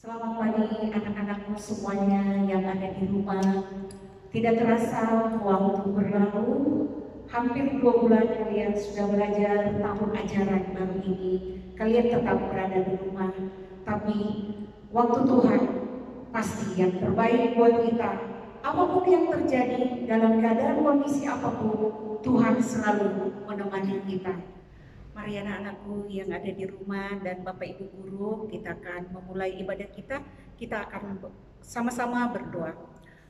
Selamat pagi anak-anakku semuanya yang ada di rumah. Tidak terasa waktu berlalu, hampir 2 bulan kalian sudah belajar tahun ajaran baru ini. Kalian tetap berada di rumah, tapi waktu Tuhan pasti yang terbaik buat kita. Apapun yang terjadi, dalam keadaan kondisi apapun, Tuhan selalu menemani kita. Mari anak-anakku yang ada di rumah dan Bapak Ibu Guru, kita akan memulai ibadah kita. Kita akan sama-sama berdoa.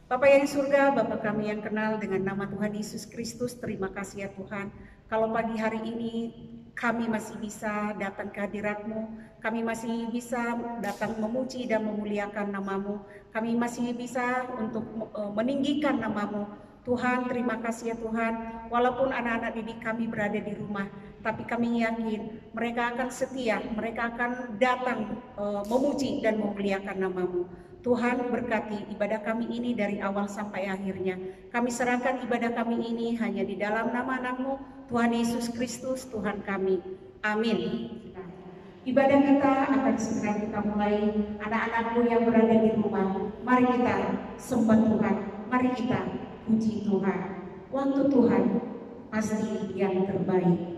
Bapa yang di surga, Bapa kami yang kenal dengan nama Tuhan Yesus Kristus, terima kasih ya Tuhan. Kalau pagi hari ini kami masih bisa datang ke hadirat-Mu, kami masih bisa datang memuji dan memuliakan nama-Mu, kami masih bisa untuk meninggikan nama-Mu. Tuhan, terima kasih ya Tuhan, walaupun anak-anak didik kami berada di rumah, tapi kami yakin mereka akan setia, mereka akan datang memuji dan memuliakan nama-Mu. Tuhan berkati ibadah kami ini dari awal sampai akhirnya. Kami serahkan ibadah kami ini hanya di dalam nama anak-Mu, Tuhan Yesus Kristus, Tuhan kami. Amin. Ibadah kita akan segera kita mulai. Anak-anakku yang berada di rumah, mari kita sembah Tuhan, mari kita puji Tuhan. Waktu Tuhan pasti yang terbaik.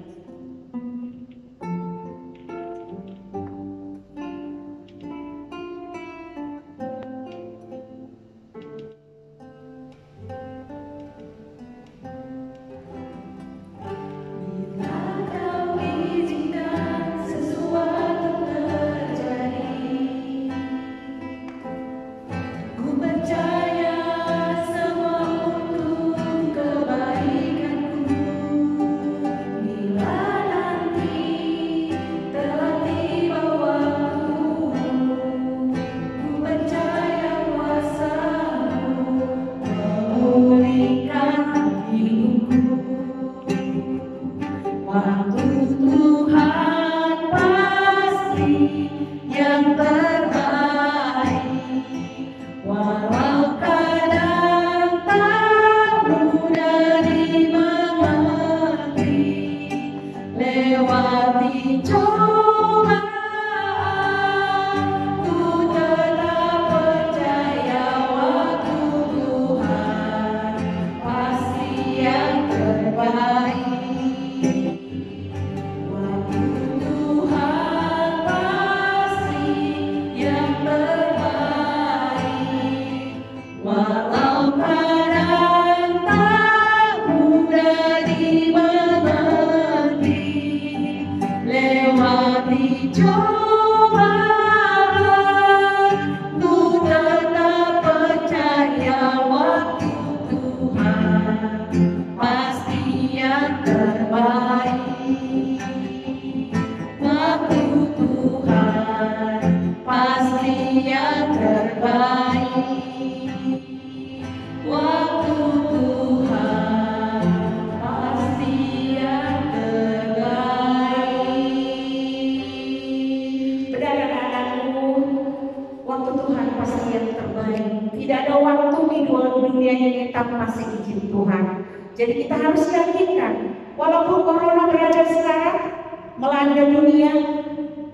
Jadi kita harus yakinkan, walaupun corona berada sekarang melanda dunia,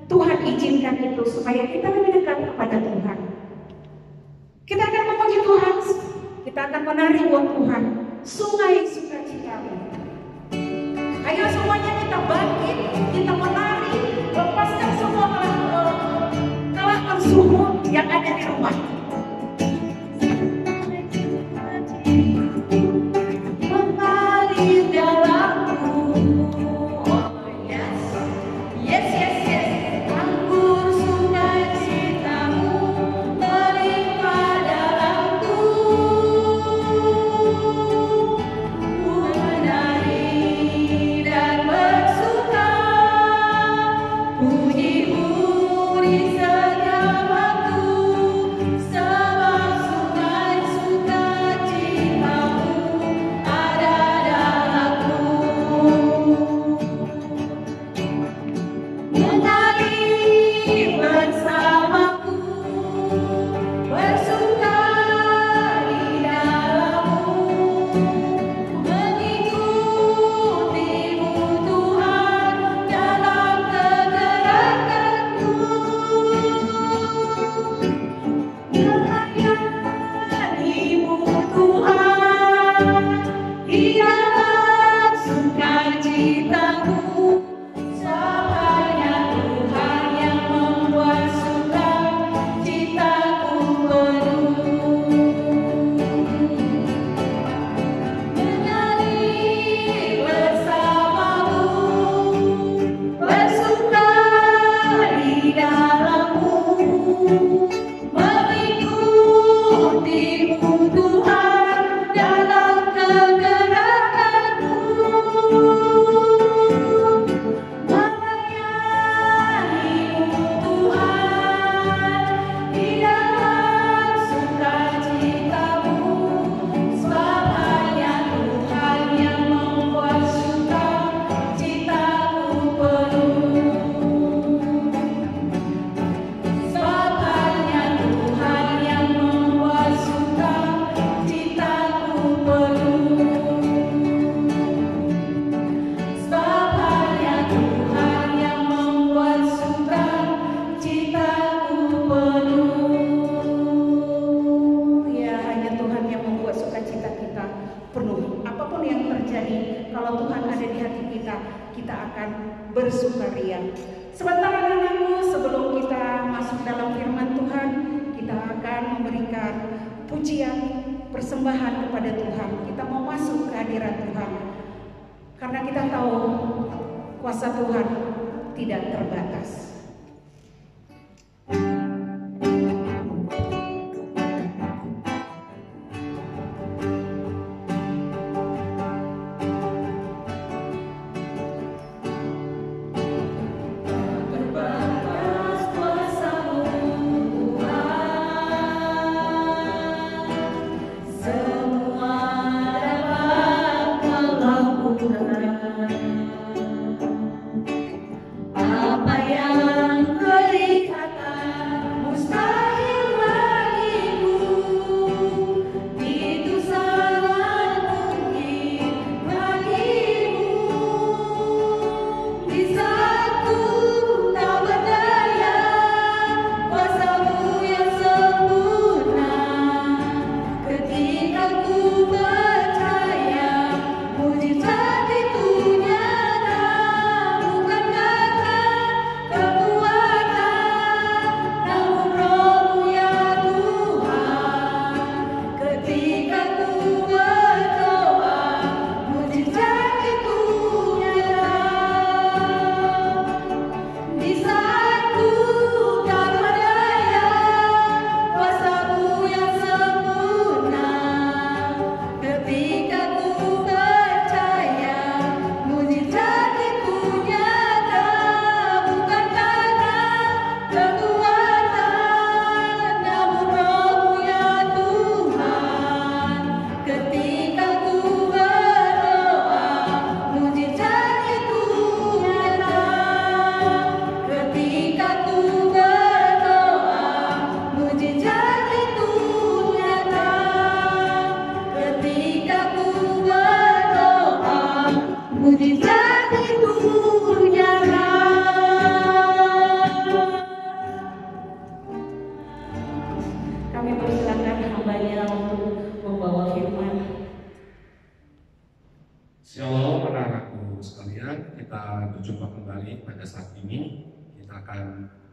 Tuhan izinkan itu supaya kita lebih dekat kepada Tuhan. Kita akan memuji Tuhan, kita akan menari buat Tuhan, sungai sukacita. Ayo semuanya kita bangkit, kita menari, lepaskan semua kelahkan suhu yang ada di rumah. Puji-puji segala waktu. bersukaria. Sebentar anak-anakku, sebelum kita masuk dalam firman Tuhan, kita akan memberikan pujian persembahan kepada Tuhan. Kita mau masuk ke hadirat Tuhan karena kita tahu kuasa Tuhan tidak terbatas.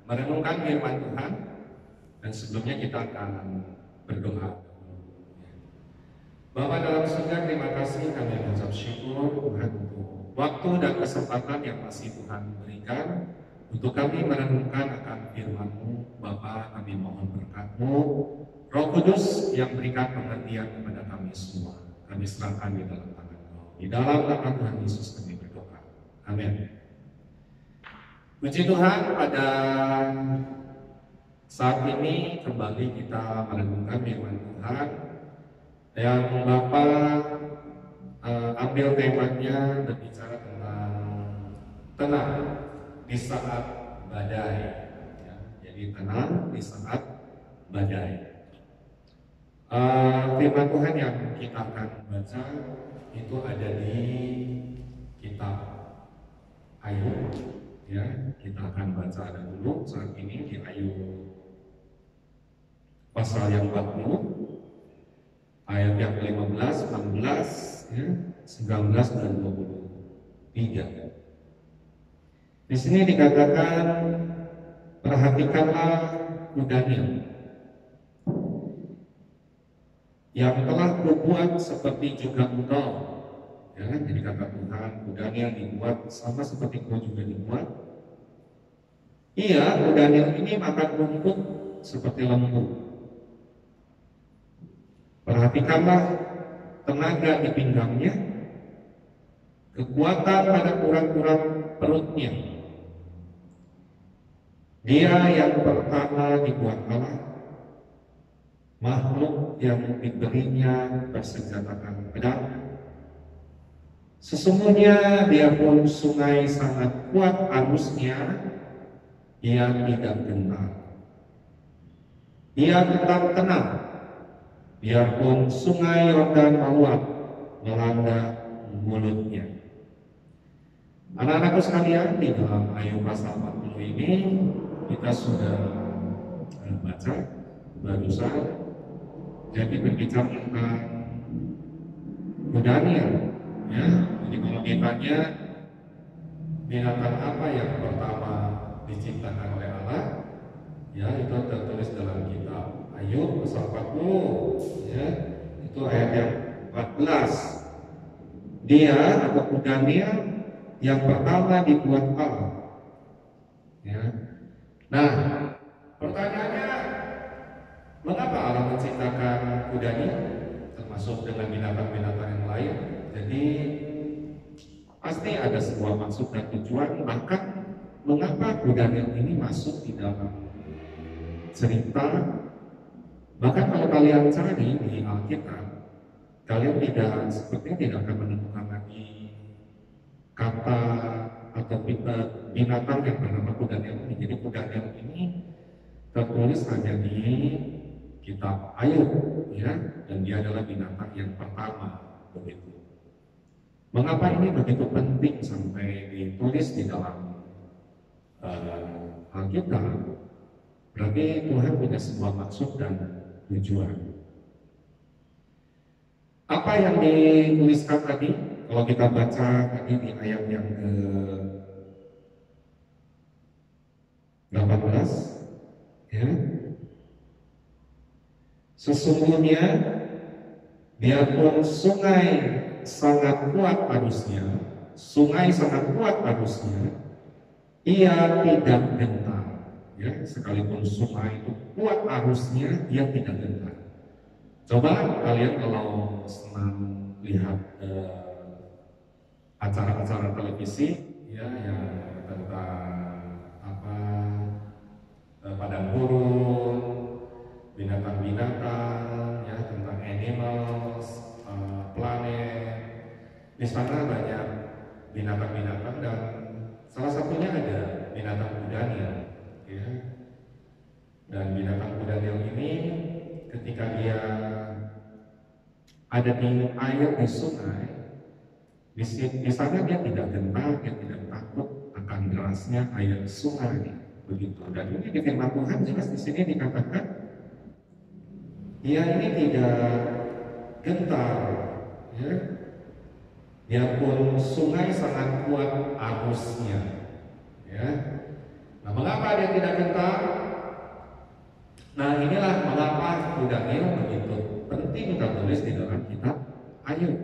Merenungkan firman Tuhan, dan sebelumnya kita akan berdoa. Bapa dalam surga, terima kasih kami mengucap syukur Tuhan untuk waktu dan kesempatan yang masih Tuhan berikan untuk kami merenungkan akan firman-Mu. Bapa, kami mohon berkat-Mu, Roh Kudus yang berikan pengertian kepada kami semua. Kami serahkan di dalam tangan-Mu. Di dalam nama Tuhan Yesus kami berdoa. Amin. Puji Tuhan, pada saat ini kembali kita merenungkan firman Tuhan yang Bapak ambil temanya berbicara tentang tenang di saat badai. Ya, jadi tenang di saat badai. Firman Tuhan yang kita akan baca itu ada di kitab Ayub. Ya, kita akan baca dulu saat ini di Ayub pasal yang 40 ayat yang 15, 16, ya, 19 dan 23. Di sini dikatakan, perhatikanlah Daniel yang telah kubuat seperti juga engkau. Ya, jadi kata Tuhan, Daniel dibuat sama seperti kau juga dibuat. Iya, Daniel ini makan rumput seperti lembu. Perhatikanlah tenaga di pinggangnya, kekuatan pada urat-urat perutnya. Dia yang pertama dibuat Allah, makhluk yang diberinya bersenjatakan pedang. Sesungguhnya biarpun sungai sangat kuat arusnya, ia tidak gentar. Ia tetap tenang, biarpun sungai Yordan meluap melanda mulutnya. Anak-anakku sekalian, di dalam Ayub pasal 40 ini kita sudah baca barusan. Jadi berbicara tentang Daniel, ya. Jadi kalau ditanya binatang apa yang pertama diciptakan oleh Allah, ya itu tertulis dalam kitab Ayub pasal 40, ya. Itu ayat yang 14. Dia atau Daniel yang pertama dibuat Allah, ya. Nah, pertanyaannya, mengapa Allah menciptakan kudanya termasuk dengan binatang-binatang yang lain? Jadi pasti ada sebuah maksud dan tujuan. Bahkan mengapa kudanya ini masuk di dalam cerita? Bahkan kalau kalian cari di Alkitab, kalian sepertinya tidak akan menemukan lagi kata atau binatang yang bernama kudanya ini. Jadi kudanya ini tertulis hanya di kitab Ayub, ya, dan dia adalah binatang yang pertama, begitu. Mengapa ini begitu penting sampai ditulis di dalam Alkitab? Berarti Tuhan punya sebuah maksud dan tujuan. Apa yang dituliskan tadi? Kalau kita baca tadi di ayat yang ke-18, ya. Sesungguhnya biarpun sungai sangat kuat arusnya, ia tidak gentar. Ya, sekalipun sungai itu kuat arusnya, ia tidak gentar. Coba kalian kalau senang lihat acara-acara televisi, ya, yang tentang padang gurun, binatang-binatang, ya, tentang animals, planet. Di sana banyak binatang-binatang dan salah satunya ada binatang kudanya, ya. Dan binatang kudanya ini ketika dia ada di air di sungai, di sana dia tidak gentar, dia tidak takut akan derasnya air sungai, begitu. Dan ini di firman Tuhan jelas di sini dikatakan, dia ini tidak gentar, ya. Biarpun sungai sangat kuat arusnya, ya. Nah, mengapa dia tidak gentar? Nah, inilah mengapa Daniel begitu penting tertulis di dalam kitab Ayub.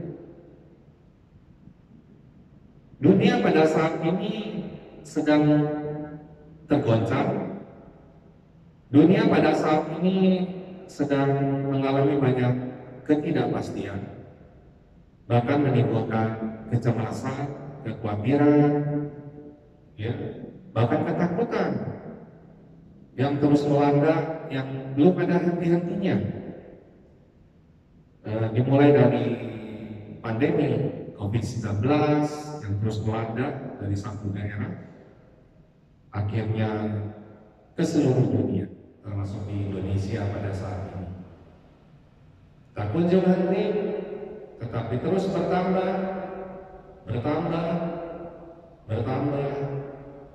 Dunia pada saat ini sedang tergoncang. Dunia pada saat ini sedang mengalami banyak ketidakpastian, bahkan menimbulkan kecemasan, kekhawatiran, ya, bahkan ketakutan yang terus melanda, yang belum ada henti-hentinya. Dimulai dari pandemi COVID-19 yang terus melanda dari satu daerah, akhirnya ke seluruh dunia, termasuk di Indonesia pada saat ini. Tak kunjung henti, tetapi terus bertambah,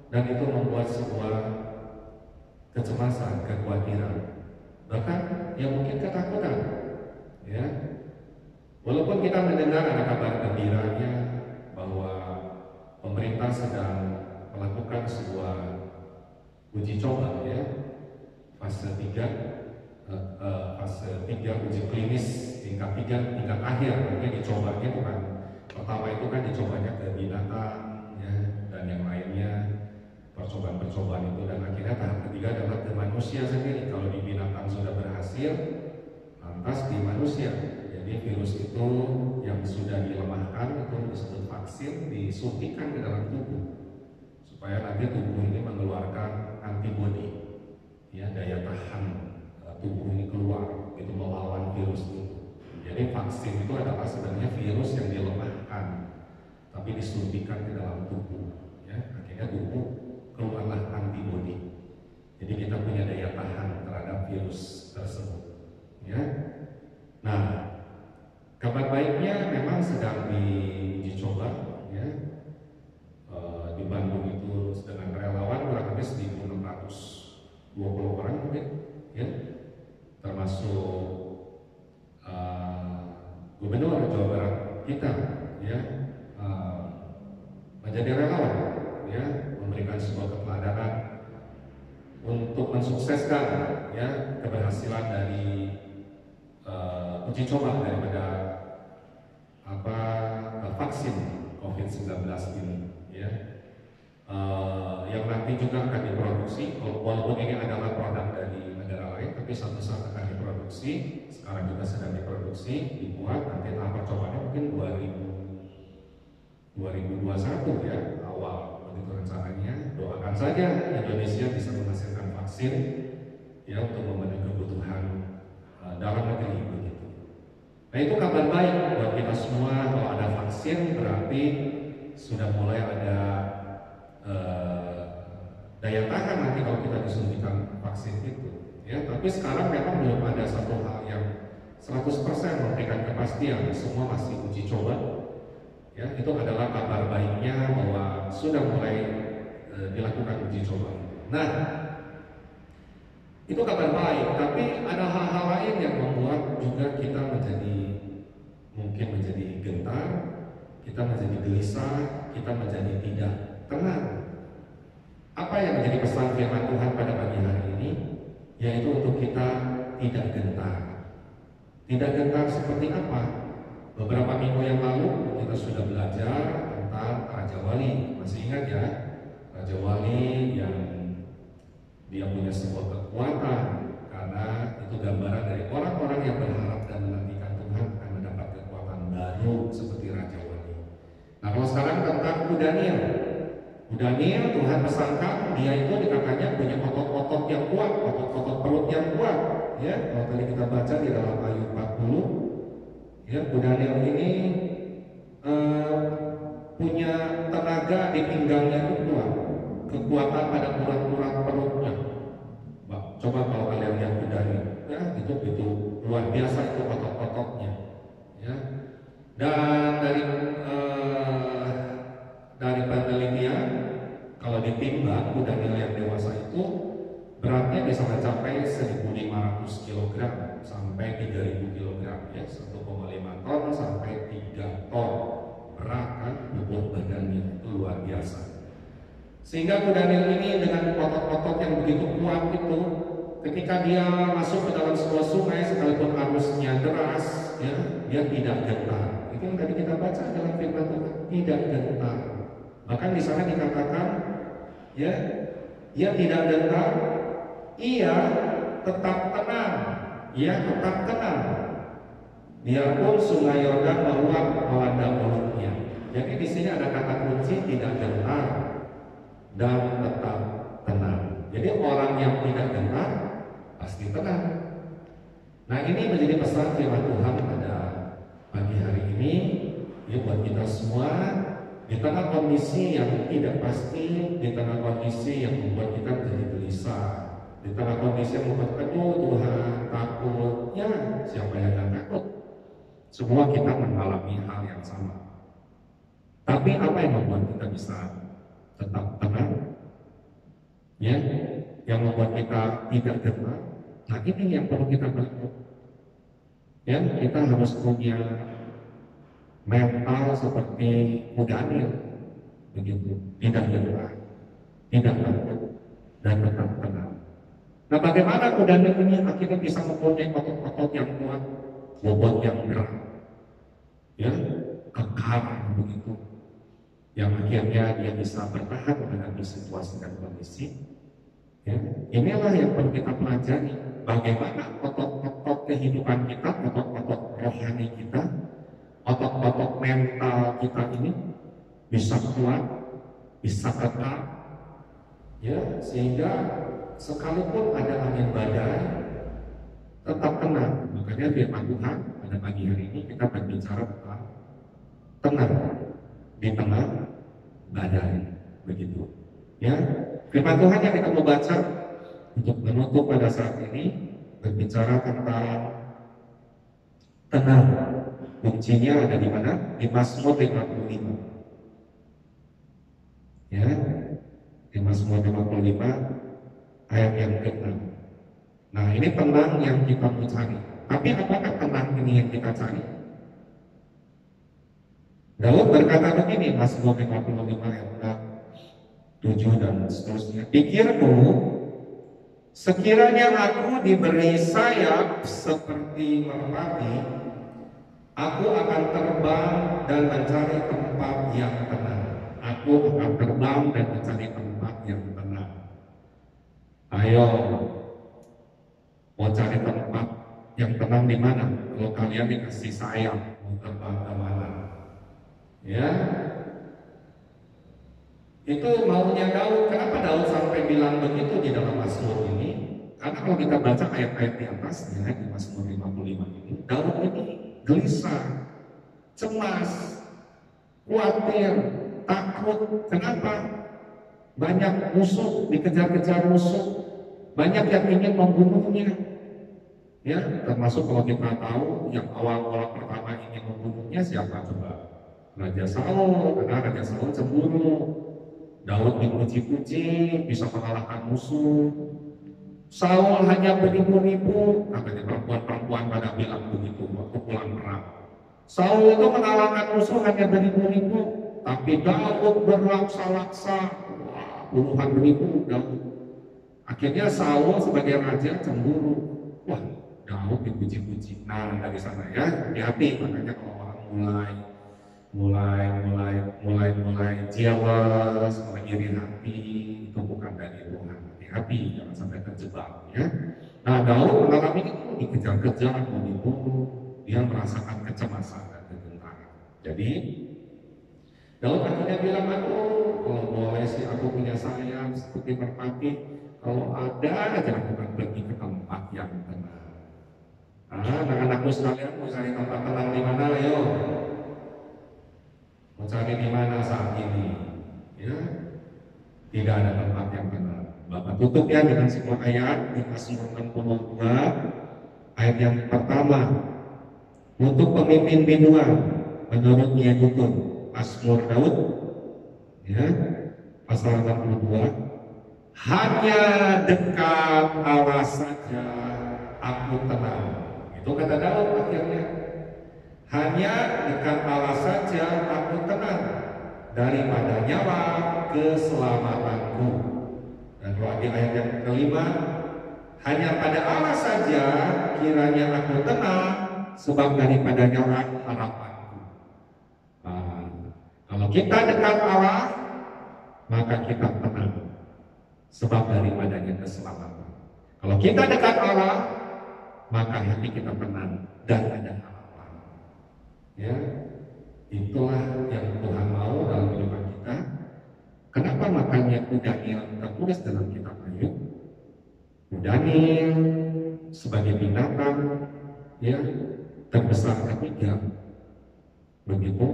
dan itu membuat sebuah kecemasan, kekhawatiran, bahkan yang mungkin ketakutan, ya. Walaupun kita mendengar ada kabar gembiranya bahwa pemerintah sedang melakukan sebuah uji coba, ya, fase 3 uji klinis tingkat 3, tingkat akhir. Mungkin dicobanya bukan pertama itu kan dicobanya ke binatang, ya, dan yang lainnya percobaan itu, dan akhirnya tahap ketiga adalah ke manusia sendiri. Kalau di kasir, lantas di manusia. Jadi virus itu yang sudah dilemahkan itu disebut vaksin, disuntikkan ke dalam tubuh supaya nanti tubuh ini mengeluarkan antibodi, ya, daya tahan tubuh ini keluar itu melawan virus itu. Jadi vaksin itu adalah sebenarnya virus yang dilemahkan tapi disuntikkan ke dalam tubuh, ya, akhirnya tubuh keluarlah antibodi. Jadi kita punya daya tahan terhadap virus tersebut, ya. Nah, kabar baiknya memang sedang diuji coba, ya. Di Bandung itu dengan relawan kurang lebih 1.620 orang mungkin, ya, termasuk Gubernur Jawa Barat kita, ya, menjadi relawan, ya, memberikan sebuah keteladanan untuk mensukseskan, ya, keberhasilan dari uji coba daripada vaksin COVID-19 ini, ya, yang nanti juga akan diproduksi. Walaupun ini adalah produk dari negara lain, tapi suatu saat akan diproduksi. Sekarang juga sedang diproduksi, dibuat. Nanti tahap percobaannya mungkin 2021, ya, awal begitu rencananya. Doakan saja Indonesia bisa menghasilkan vaksin, ya, untuk memenuhi kebutuhan dalam negeri begitu. Nah, itu kabar baik buat kita semua. Kalau ada vaksin berarti sudah mulai ada daya tahan nanti kalau kita disuntikan vaksin itu, ya. Tapi sekarang memang belum ada satu hal yang 100% memberikan kepastian, semua masih uji coba, ya. Itu adalah kabar baiknya bahwa sudah mulai dilakukan uji coba. Nah, itu kabar baik, tapi ada hal-hal lain yang membuat juga kita mungkin menjadi gentar, kita menjadi gelisah, kita menjadi tidak tenang. Apa yang menjadi pesan firman Tuhan pada pagi hari ini? Yaitu untuk kita tidak gentar. Tidak gentar seperti apa? Beberapa minggu yang lalu kita sudah belajar tentang Raja Wali. Masih ingat, ya? Raja Wali yang dia punya sebuah kekuatan, karena itu gambaran dari orang-orang yang berharap dan menantikan Tuhan akan mendapat kekuatan baru seperti Raja Wali. Nah, kalau sekarang tentang Daniel, Tuhan pesankan dia itu dikatakannya punya otot-otot yang kuat, otot-otot perut yang kuat, ya. Kalau tadi kita baca di dalam ayat 40, ya, Daniel ini punya tenaga di pinggangnya itu kuat, kekuatan pada urat-urat perutnya. Coba kalau kalian lihat Daniel, ya, itu luar biasa itu otot-ototnya, ya. Dan dari penelitian, kalau ditimbang Daniel yang dewasa itu beratnya bisa mencapai 1.500 kg sampai 3.000 kg, ya, 1,5 ton sampai 3 ton berat, kan, bobot badannya itu luar biasa. Sehingga Daniel ini dengan otot-otot yang begitu kuat itu, ketika dia masuk ke dalam sebuah sungai sekalipun arusnya deras, ya, dia tidak gentar. Itu yang tadi kita baca dalam firman Tuhan, tidak gentar. Bahkan di sana dikatakan, ya, ia tidak gentar, ia tetap tenang, ia tetap tenang. Biarpun sungai Yordan meluap melanda mulutnya. Jadi di sini ada kata kunci tidak gentar dan tetap tenang. Jadi orang yang tidak gentar pasti tenang. Nah, ini menjadi pesan firman Tuhan pada pagi hari ini, ya, buat kita semua. Di tengah kondisi yang tidak pasti, di tengah kondisi yang membuat kita menjadi gelisah, di tengah kondisi yang membuat, aduh Tuhan, takut, ya, siapa yang gak takut? Semua kita mengalami hal yang sama. Tapi apa yang membuat kita bisa tetap tenang, ya, yang membuat kita tidak gentar? Nah, ini yang perlu kita bangun, ya. Kita harus punya mental seperti Daniel, begitu, tidak gentar, tidak takut, dan tetap tenang. Nah, bagaimana Daniel ini akhirnya bisa mempunyai otot-otot yang kuat, bobot yang berat, ya, kekar begitu, yang akhirnya dia bisa bertahan menghadapi situasi dan kondisi, ya. Inilah yang perlu kita pelajari, bagaimana otot-otot kehidupan kita, otot-otot rohani kita, otot-otot mental kita ini bisa kuat, bisa tetap, ya, sehingga sekalipun ada angin badai tetap tenang. Makanya firman Tuhan pada pagi hari ini kita berbicara tentang tenang di tengah badai, begitu. Ya, firman Tuhan yang kita mau baca untuk menutup pada saat ini berbicara tentang tenang. Kuncinya ada di mana? Di Mazmur 55. Ya, di Mazmur 55 ayat yang ke-6. Nah, ini tenang yang kita mau cari. Tapi apakah tenang ini yang kita cari? Daud berkata begini, Mazmur 55 ayat 6, 7 dan seterusnya. Pikirku, sekiranya aku diberi sayap seperti merpati, aku akan terbang dan mencari tempat yang tenang. Aku akan terbang dan mencari tempat yang tenang. Ayo, mau cari tempat yang tenang di mana? Kalau kalian dikasih sayap, mau terbang ke mana? Ya, itu maunya Daud. Kenapa Daud sampai bilang begitu di dalam Mazmur ini? Karena kalau kita baca ayat-ayat di atasnya di Mazmur 55 ini, Daud ini gelisah, cemas, khawatir, takut. Kenapa? Banyak musuh, dikejar-kejar musuh, banyak yang ingin membunuhnya. Ya, termasuk kalau kita tahu yang awal-awal pertama ingin membunuhnya siapa coba? Raja Saul, karena Raja Saul cemburu. Daud dipuji-puji, bisa mengalahkan musuh. Saul hanya beribu-ribu, katanya perempuan-perempuan pada bilang begitu waktu pulang perang. Saul itu mengalahkan musuh hanya beribu-ribu, tapi Daud berlaksa-laksa, puluhan ribu Daud. Akhirnya Saul sebagai raja cemburu. Wah, Daud dipuji-puji. Nah, dari sana ya, hati-hati. Makanya kalau orang mulai jealous, mulai iri hati, itu bukan dari Tuhan. Hati-hati, jangan sampai terjebak, ya. Nah, Daud mengalami itu, dikejar-kejar, mau dibunuh, dia merasakan kecemasan dan kegentaran. Jadi Daud akhirnya bilang, aku kalau boleh sih aku punya sayap seperti merpati, kalau ada aja aku akan pergi ke tempat yang tenang. Anak-anakku sekalian, mau cari tempat tenang di mana? Ayo, mau cari di mana saat ini? Ya, tidak ada tempat yang tenang. Bapak tutup ya dengan sebuah ayat di Mazmur 62 ayat yang pertama. Untuk pemimpin binuang menurut Yedutun, Mazmur Daud, ya, pasal 62. Hanya dekat Allah saja aku tenang. Itu kata Daud akhirnya. Hanya dekat Allah saja aku tenang, daripadanya lah keselamatanku. Dan di ayat yang kelima, hanya pada Allah saja kiranya aku tenang, sebab daripadanya lah harapanku. Kalau kita dekat Allah, maka kita tenang, sebab daripadanya keselamatan. Kalau kita dekat Allah, maka hati kita tenang dan ada harapan. Ya, itulah yang Tuhan mau dalam kehidupan kita. Kenapa makanya Daniel tertulis dalam kitab Ayub? Daniel sebagai binatang, ya, terbesar ketiga, begitu.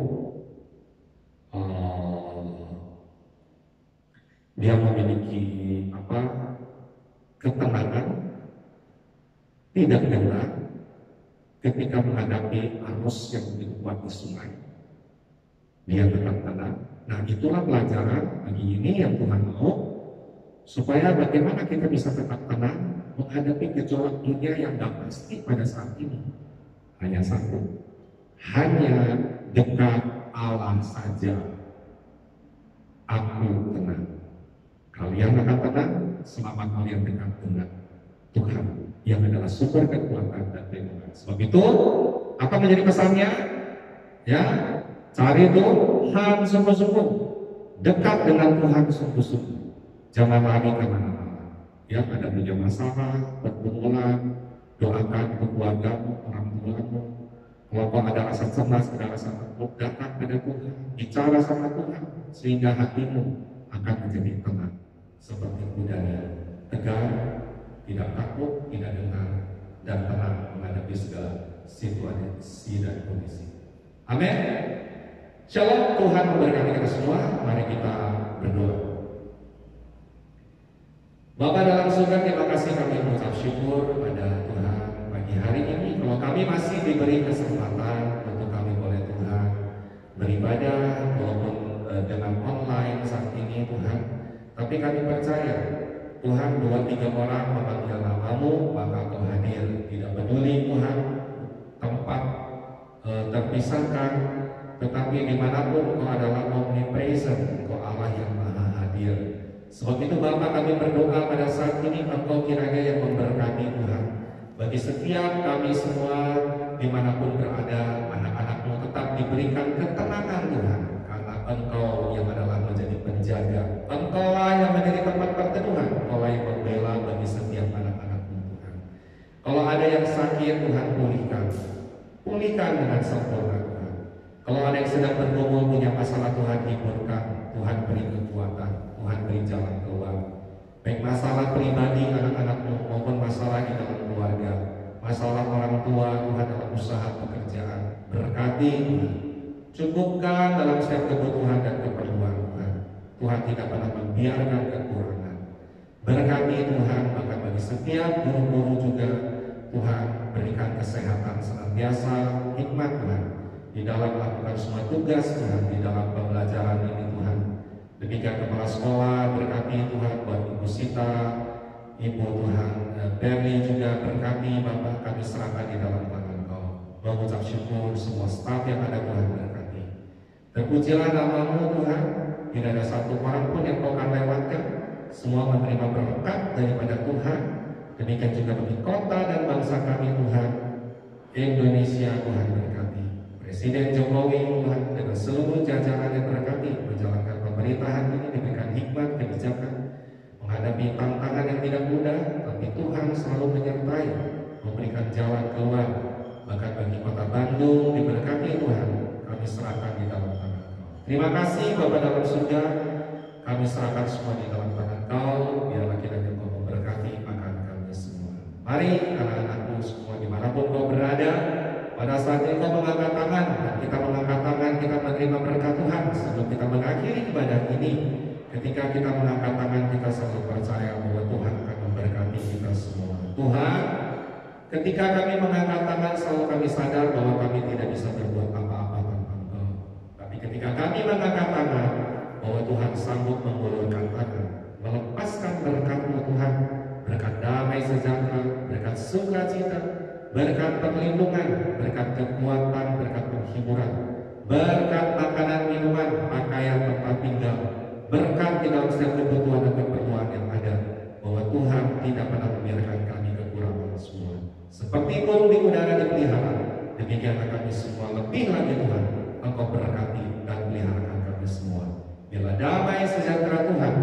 Dia memiliki ketenangan, tidak gentar ketika menghadapi arus yang begitu kuat di sungai. Dia tetap tenang. Nah, itulah pelajaran pagi ini yang Tuhan mau, supaya bagaimana kita bisa tetap tenang menghadapi gejolak dunia yang tidak pasti pada saat ini. Hanya satu, hanya dekat Allah saja aku tenang. Kalian akan tenang selama kalian dekat dengan Tuhan yang adalah sumber kekuatan dan kehidupan. Sebab itu, apa menjadi pesannya? Ya, cari Tuhan sungguh-sungguh, dekat dengan Tuhan sungguh-sungguh. Jangan lari kemana-mana. Ya, ada punya masalah, pergumulan, doakan untuk keluarga, berusaha segala sama datang pada Tuhan, bicara sama Tuhan, sehingga hatimu akan menjadi tenang seperti kudanya, tegar, tidak takut, tidak dengar, dan tenang menghadapi segala situasi dan kondisi. Amin. Shalom, Tuhan memberkati kita semua. Mari kita berdoa. Bapa dalam surga, terima kasih kami mengucap syukur pada Tuhan pagi hari ini. Kalau kami masih diberi kesempatan untuk kami boleh Tuhan beribadah walaupun dengan online saat ini Tuhan, tapi kami percaya Tuhan 2-3 orang memanggil namamu maka Kau hadir. Tidak peduli Tuhan tempat terpisahkan, tetapi dimanapun Kau adalah omnipresent, Kau Allah yang maha hadir. Sebab itu Bapa, kami berdoa pada saat ini Engkau kiranya yang memberkati Tuhan bagi setiap kami semua dimanapun berada, anak-anak-Mu tetap diberikan ketenangan Tuhan, karena Engkau yang adalah menjadi penjaga, Engkau lah yang menjadi tempat perteduhan, Engkau lah yang membela bagi setiap anak-anak-Mu Tuhan. Kalau ada yang sakit Tuhan pulihkan dengan sempurna Tuhan. Kalau ada yang sedang bergumul punya masalah Tuhan hiburkan, Tuhan beri kekuatan, Tuhan beri jalan keluar. Baik masalah pribadi anak-anakmu maupun masalah di dalam keluarga, masalah orang tua Tuhan dalam usaha pekerjaan, berkati Tuhan, cukupkan dalam setiap kebutuhan dan keperluan Tuhan. Tuhan tidak pernah membiarkan kekurangan. Berkati Tuhan, maka bagi setiap guru-guru juga Tuhan berikan kesehatan senantiasa, hikmat Tuhan di dalam melakukan semua tugas Tuhan di dalam pembelajaran ini Tuhan. Demikian kepala sekolah, berkati Tuhan buat Ibu Sita, Ibu Tuhan Berli juga berkati Bapak, kami serahkan di dalam tangan Kau. Mengucap syukur semua staf yang ada Tuhan berkati. Terpujilah namamu Tuhan, tidak ada satu orang pun yang Kau akan lewatkan, semua menerima berkat daripada Tuhan. Demikian juga bagi kota dan bangsa kami Tuhan, Indonesia Tuhan berkati. Presiden Jokowi Tuhan dengan seluruh jajarannya berkati, menjalankan pemerintahan ini diberikan hikmat, kebijakan, menghadapi tantangan yang tidak mudah, tapi Tuhan selalu menyertai, memberikan jalan keluar. Bahkan bagi kota Bandung diberkati Tuhan, kami serahkan di dalam tangan Kau. Terima kasih Bapa dalam surga, kami serahkan semua di dalam tangan Kau, biarlah kiranya Kau memberkati makan kami semua. Mari anak-anakku semua dimanapun Kau berada, pada saat ini Kau mengangkat tangan, dan kita mengangkat tangan, kita menerima berkat Tuhan. Sebelum kita mengakhiri ibadah ini, ketika kita mengangkat tangan, kita selalu percaya bahwa Tuhan akan memberkati kita semua. Tuhan, ketika kami mengangkat tangan, selalu kami sadar bahwa kami tidak bisa berbuat apa-apa tanpa Engkau. Tapi ketika kami mengangkat tangan, bahwa Tuhan sanggup mengulurkan tangan, melepaskan berkat-Mu Tuhan, berkat damai sejahtera, berkat sukacita, berkat perlindungan, berkat kekuatan, berkat penghiburan, berkat makanan minuman, pakaian tempat tinggal, berkat di dalam setiap kebutuhan dan keperluan yang ada, bahwa Tuhan tidak pernah membiarkan kami kekurangan semua. Seperti burung di udara dipelihara, demikianlah kami semua lebih lagi Tuhan, Engkau berkati dan peliharakan kami semua. Bila damai sejahtera Tuhan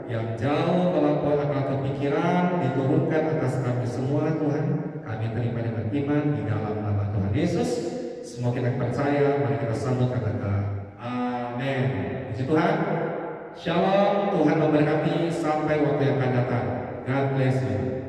yang jauh melampaui akal kepikiran diturunkan atas kami semua Tuhan, kami terima dengan iman di dalam nama Tuhan Yesus. Semua kita percaya, mari kita sambut kata amin. Puji Tuhan. Shalom, Tuhan memberkati sampai waktu yang akan datang. God bless you.